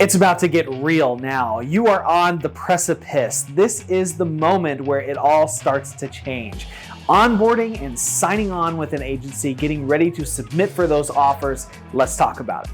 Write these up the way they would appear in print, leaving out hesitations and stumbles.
It's about to get real now. You are on the precipice. This is the moment where it all starts to change. Onboarding and signing on with an agency, getting ready to submit for those offers. Let's talk about it.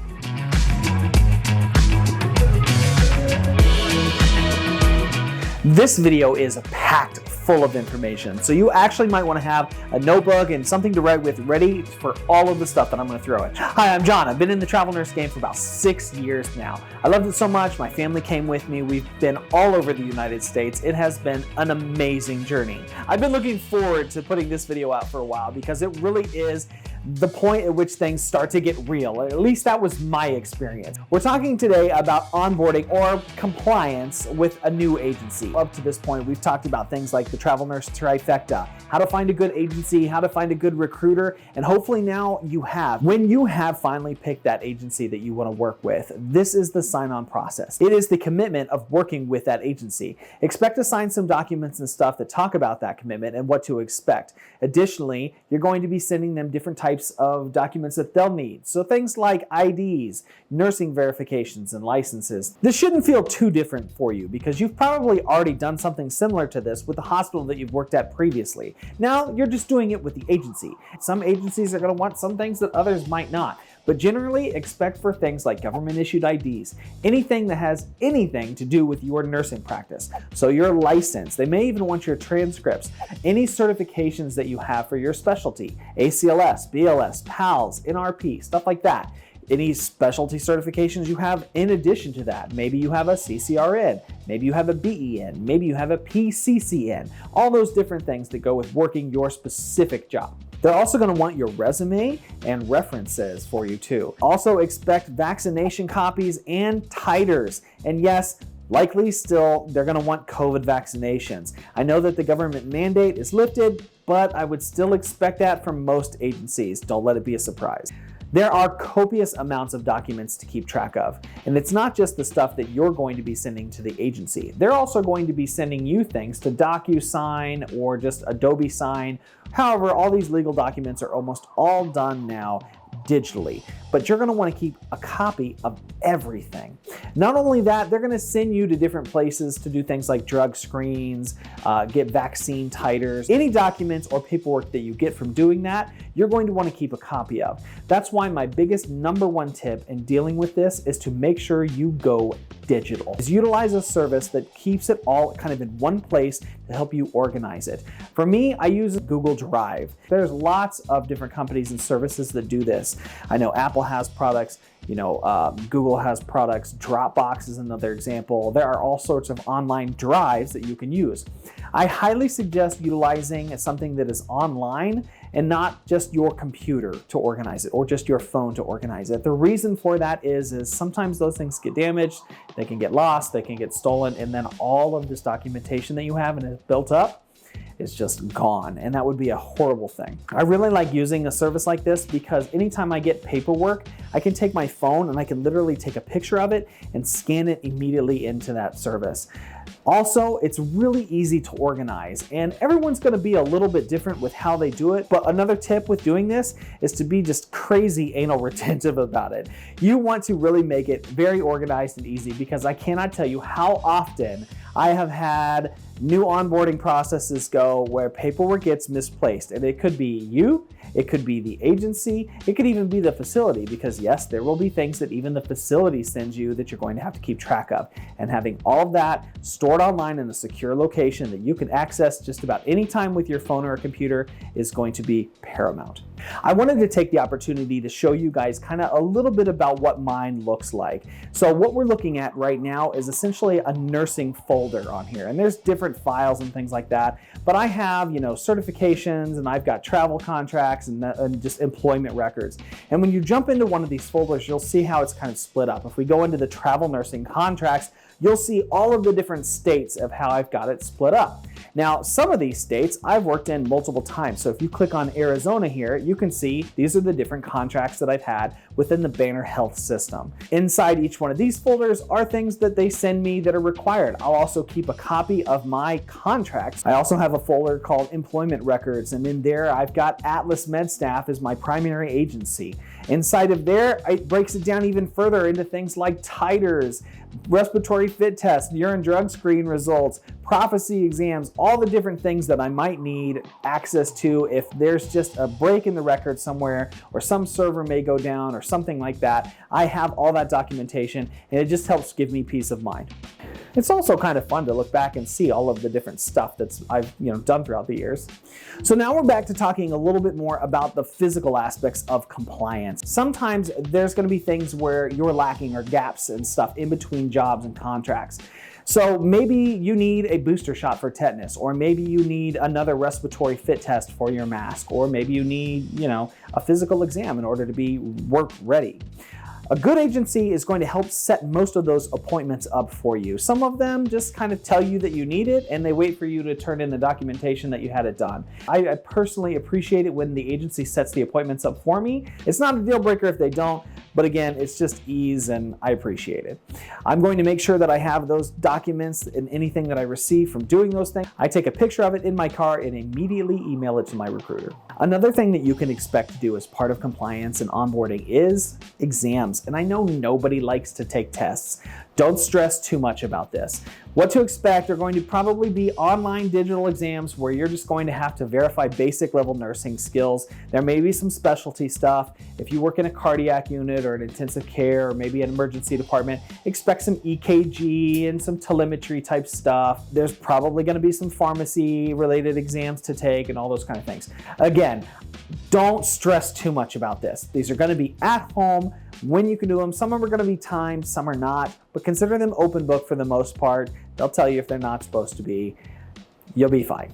This video is packed full of information, so you actually might want to have a notebook and something to write with ready for all of the stuff that I'm going to throw at you. Hi, I'm John. I've been in the travel nurse game for about 6 years now. I loved it so much. My family came with me. We've been all over the United States. It has been an amazing journey. I've been looking forward to putting this video out for a while because it really is the point at which things start to get real. At least that was my experience. We're talking today about onboarding or compliance with a new agency. Up to this point, we've talked about things like the travel nurse trifecta, how to find a good agency, how to find a good recruiter, and hopefully now you have. When you have finally picked that agency that you want to work with, this is the sign-on process. It is the commitment of working with that agency. Expect to sign some documents and stuff that talk about that commitment and what to expect. Additionally, you're going to be sending them different types of documents that they'll need. So things like IDs, nursing verifications, and licenses. This shouldn't feel too different for you because you've probably already done something similar to this with the hospital that you've worked at previously. Now you're just doing it with the agency. Some agencies are going to want some things that others might not. But generally expect for things like government issued IDs, anything that has anything to do with your nursing practice. So your license, they may even want your transcripts, any certifications that you have for your specialty, ACLS, BLS, PALS, NRP, stuff like that. Any specialty certifications you have in addition to that. Maybe you have a CCRN, maybe you have a BEN, maybe you have a PCCN, all those different things that go with working your specific job. They're also going to want your resume and references for you too. Also expect vaccination copies and titers. And yes, likely still, they're going to want COVID vaccinations. I know that the government mandate is lifted, but I would still expect that from most agencies. Don't let it be a surprise. There are copious amounts of documents to keep track of, and it's not just the stuff that you're going to be sending to the agency. They're also going to be sending you things to DocuSign or just Adobe Sign. However, all these legal documents are almost all done now digitally, but you're going to want to keep a copy of everything. Not only that, they're going to send you to different places to do things like drug screens, get vaccine titers. Any documents or paperwork that you get from doing that, you're going to want to keep a copy of. That's why my biggest number one tip in dealing with this is to make sure you go digital. Is utilize a service that keeps it all kind of in one place to help you organize it. For me, I use Google Drive. There's lots of different companies and services that do this. I know Apple has products, Google has products, Dropbox is another example. There are all sorts of online drives that you can use. I highly suggest utilizing something that is online and not just your computer to organize it or just your phone to organize it. The reason for that is sometimes those things get damaged, they can get lost, they can get stolen, and then all of this documentation that you have and is built up is just gone, and that would be a horrible thing. I really like using a service like this because anytime I get paperwork, I can take my phone and I can literally take a picture of it and scan it immediately into that service. Also, it's really easy to organize, and everyone's going to be a little bit different with how they do it, but another tip with doing this is to be just crazy anal retentive about it. You want to really make it very organized and easy because I cannot tell you how often I have had new onboarding processes go where paperwork gets misplaced, and it could be you, it could be the agency, it could even be the facility, because yes, there will be things that even the facility sends you that you're going to have to keep track of, and having all of that stored online in a secure location that you can access just about any time with your phone or a computer is going to be paramount. I wanted to take the opportunity to show you guys kind of a little bit about what mine looks like. So what we're looking at right now is essentially a nursing folder on here, and there's different files and things like that, but I have certifications, and I've got travel contracts and just employment records. And when you jump into one of these folders, you'll see how it's kind of split up. If we go into the travel nursing contracts, you'll see all of the different states of how I've got it split up. Now, some of these states I've worked in multiple times. So if you click on Arizona here, you can see these are the different contracts that I've had within the Banner Health system. Inside each one of these folders are things that they send me that are required. I'll also keep a copy of my contracts. I also have a folder called Employment Records, and in there I've got Atlas MedStaff as my primary agency. Inside of there, it breaks it down even further into things like titers, respiratory fit tests, urine drug screen results, prophecy exams, all the different things that I might need access to if there's just a break in the record somewhere or some server may go down or something like that. I have all that documentation, and it just helps give me peace of mind. It's also kind of fun to look back and see all of the different stuff that's I've done throughout the years. So now we're back to talking a little bit more about the physical aspects of compliance. Sometimes there's going to be things where you're lacking or gaps and stuff in between jobs and contracts. So maybe you need a booster shot for tetanus, or maybe you need another respiratory fit test for your mask, or maybe you need, a physical exam in order to be work ready. A good agency is going to help set most of those appointments up for you. Some of them just kind of tell you that you need it and they wait for you to turn in the documentation that you had it done. I personally appreciate it when the agency sets the appointments up for me. It's not a deal breaker if they don't, but again, it's just ease and I appreciate it. I'm going to make sure that I have those documents and anything that I receive from doing those things. I take a picture of it in my car and immediately email it to my recruiter. Another thing that you can expect to do as part of compliance and onboarding is exams. And I know nobody likes to take tests. Don't stress too much about this. What to expect are going to probably be online digital exams where you're just going to have to verify basic level nursing skills. There may be some specialty stuff. If you work in a cardiac unit or an intensive care or maybe an emergency department, expect some EKG and some telemetry type stuff. There's probably going to be some pharmacy related exams to take and all those kind of things. Again, don't stress too much about this. These are going to be at home when you can do them. Some of them are going to be timed, some are not, but consider them open book for the most part. They'll tell you if they're not supposed to be. You'll be fine.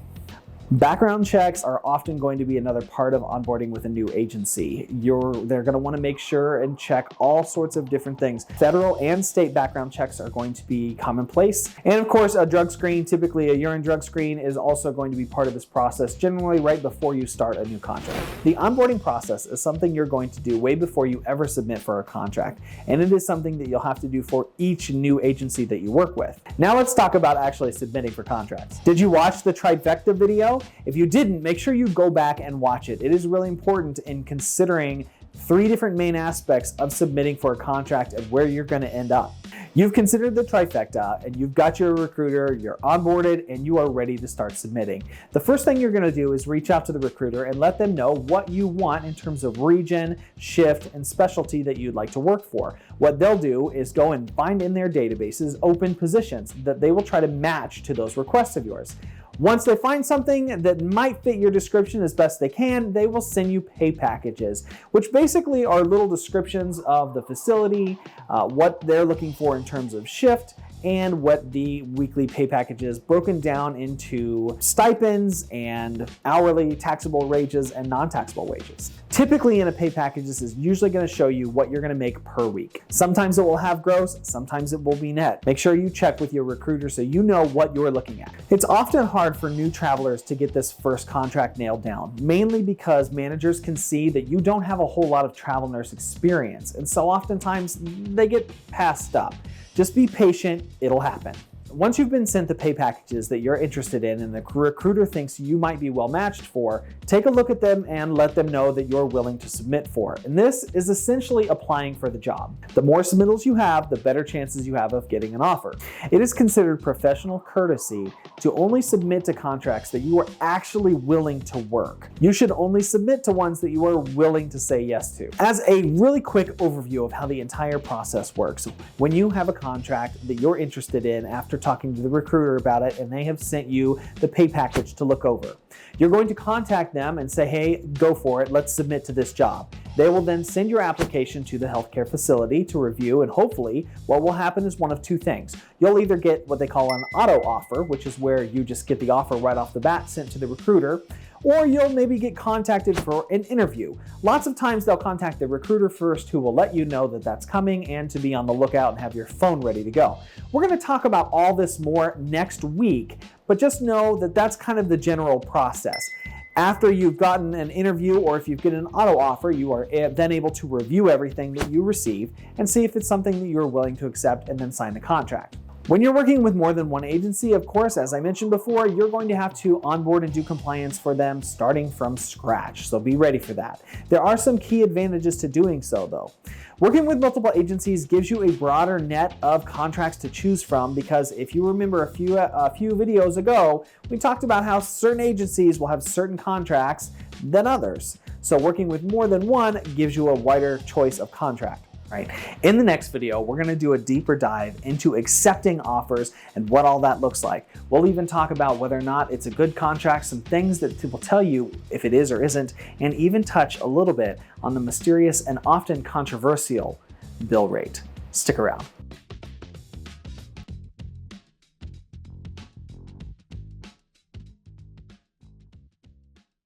Background checks are often going to be another part of onboarding with a new agency. They're going to want to make sure and check all sorts of different things. Federal and state background checks are going to be commonplace. And of course, a drug screen, typically a urine drug screen, is also going to be part of this process, generally right before you start a new contract. The onboarding process is something you're going to do way before you ever submit for a contract. And it is something that you'll have to do for each new agency that you work with. Now let's talk about actually submitting for contracts. Did you watch the trifecta video? If you didn't, make sure you go back and watch it. It is really important in considering 3 different main aspects of submitting for a contract and where you're going to end up. You've considered the trifecta and you've got your recruiter, you're onboarded, and you are ready to start submitting. The first thing you're going to do is reach out to the recruiter and let them know what you want in terms of region, shift, and specialty that you'd like to work for. What they'll do is go and find in their databases open positions that they will try to match to those requests of yours. Once they find something that might fit your description as best they can, they will send you pay packages, which basically are little descriptions of the facility, what they're looking for in terms of shift, and what the weekly pay package is broken down into stipends and hourly taxable wages and non-taxable wages. Typically in a pay package, this is usually going to show you what you're going to make per week. Sometimes it will have gross, sometimes it will be net. Make sure you check with your recruiter so you know what you're looking at. It's often hard for new travelers to get this first contract nailed down, mainly because managers can see that you don't have a whole lot of travel nurse experience, and so oftentimes they get passed up. Just be patient, it'll happen. Once you've been sent the pay packages that you're interested in and the recruiter thinks you might be well matched for, take a look at them and let them know that you're willing to submit for. And this is essentially applying for the job. The more submittals you have, the better chances you have of getting an offer. It is considered professional courtesy to only submit to contracts that you are actually willing to work. You should only submit to ones that you are willing to say yes to. As a really quick overview of how the entire process works, when you have a contract that you're interested in after talking to the recruiter about it and they have sent you the pay package to look over, you're going to contact them and say, hey, go for it, let's submit to this job. They will then send your application to the healthcare facility to review, and hopefully what will happen is one of 2 things. You'll either get what they call an auto offer, which is where you just get the offer right off the bat sent to the recruiter, Or you'll maybe get contacted for an interview. Lots of times they'll contact the recruiter first, who will let you know that that's coming and to be on the lookout and have your phone ready to go. We're going to talk about all this more next week, but just know that that's kind of the general process. After you've gotten an interview, or if you get an auto offer, you are then able to review everything that you receive and see if it's something that you're willing to accept and then sign the contract. When you're working with more than one agency, of course, as I mentioned before, you're going to have to onboard and do compliance for them starting from scratch, so be ready for that. There are some key advantages to doing so, though. Working with multiple agencies gives you a broader net of contracts to choose from, because if you remember a few videos ago, we talked about how certain agencies will have certain contracts than others. So working with more than one gives you a wider choice of contract. Right. In the next video, we're going to do a deeper dive into accepting offers and what all that looks like. We'll even talk about whether or not it's a good contract, some things that will tell you if it is or isn't, and even touch a little bit on the mysterious and often controversial bill rate. Stick around.